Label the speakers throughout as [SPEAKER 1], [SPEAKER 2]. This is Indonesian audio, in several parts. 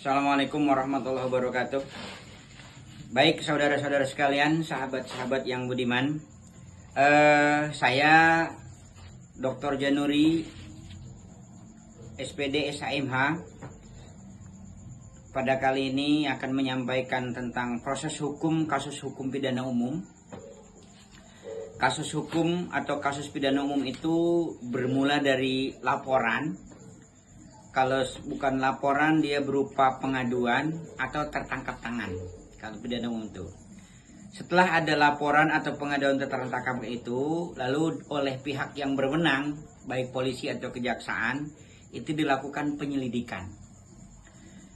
[SPEAKER 1] Assalamualaikum warahmatullahi wabarakatuh. Baik saudara-saudara sekalian, sahabat-sahabat yang budiman, saya Dr. Januri SPD SHMH pada kali ini akan menyampaikan tentang proses hukum kasus hukum pidana umum. Kasus hukum atau kasus pidana umum itu bermula dari laporan. Kalau bukan laporan, dia berupa pengaduan atau tertangkap tangan. Kalau pidana umum itu, setelah ada laporan atau pengaduan tertangkap itu, lalu oleh pihak yang berwenang, baik polisi atau kejaksaan, itu dilakukan penyelidikan.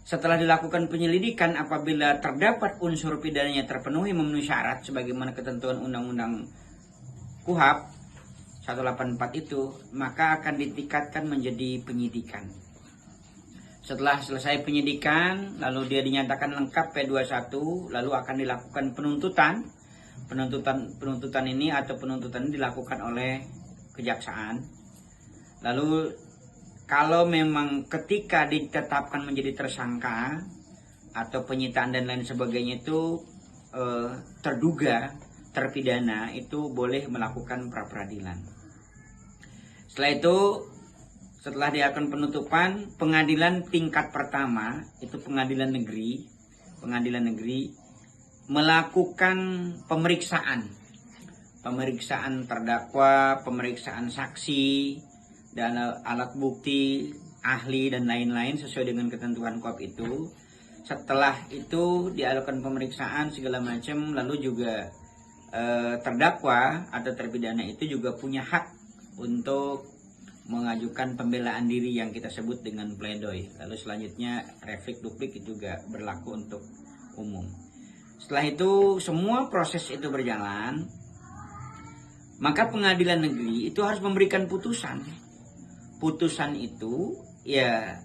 [SPEAKER 1] Setelah dilakukan penyelidikan, apabila terdapat unsur pidananya terpenuhi memenuhi syarat sebagaimana ketentuan Undang-Undang KUHP 184 itu, maka akan ditingkatkan menjadi penyidikan. Setelah selesai penyidikan, lalu dia dinyatakan lengkap P21, lalu akan dilakukan penuntutan. Penuntutan ini atau penuntutan ini dilakukan oleh kejaksaan. Lalu kalau memang ketika ditetapkan menjadi tersangka atau penyitaan dan lain sebagainya itu terduga terpidana, itu boleh melakukan pra peradilan. Setelah itu, setelah dilakukan penutupan, pengadilan tingkat pertama itu pengadilan negeri melakukan pemeriksaan terdakwa, pemeriksaan saksi dan alat bukti, ahli dan lain-lain sesuai dengan ketentuan KUHP itu. Setelah itu dilakukan pemeriksaan segala macam, lalu juga terdakwa atau terpidana itu juga punya hak untuk mengajukan pembelaan diri yang kita sebut dengan pledoi. Lalu selanjutnya replik duplik itu juga berlaku untuk umum. Setelah itu semua proses itu berjalan, maka pengadilan negeri itu harus memberikan putusan. Putusan itu ya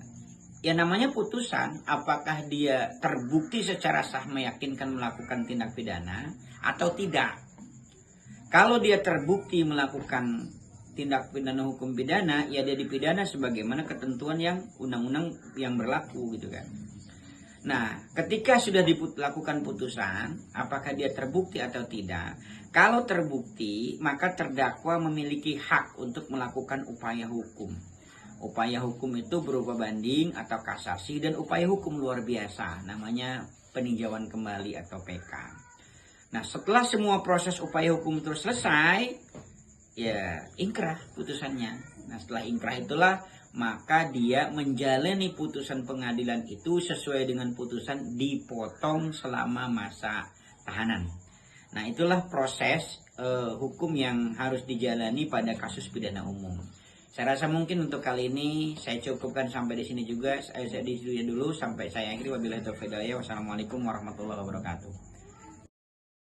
[SPEAKER 1] namanya putusan, apakah dia terbukti secara sah meyakinkan melakukan tindak pidana atau tidak. Kalau dia terbukti melakukan tindak pidana hukum pidana, ya dia dipidana sebagaimana ketentuan yang undang-undang yang berlaku gitu kan. Nah, ketika sudah dilakukan putusan, apakah dia terbukti atau tidak? Kalau terbukti, maka terdakwa memiliki hak untuk melakukan upaya hukum. Upaya hukum itu berupa banding atau kasasi dan upaya hukum luar biasa, namanya peninjauan kembali atau PK. Nah, setelah semua proses upaya hukum itu selesai, ya ingkrah putusannya. Nah, setelah ingkrah itulah maka dia menjalani putusan pengadilan itu sesuai dengan putusan, dipotong selama masa tahanan. Nah, itulah proses hukum yang harus dijalani pada kasus pidana umum. Saya rasa mungkin untuk kali ini saya cukupkan sampai di sini juga. Saya di studio dulu sampai saya akhiri. Wabillahi taufiq wal hidayah. Wassalamualaikum warahmatullahi wabarakatuh.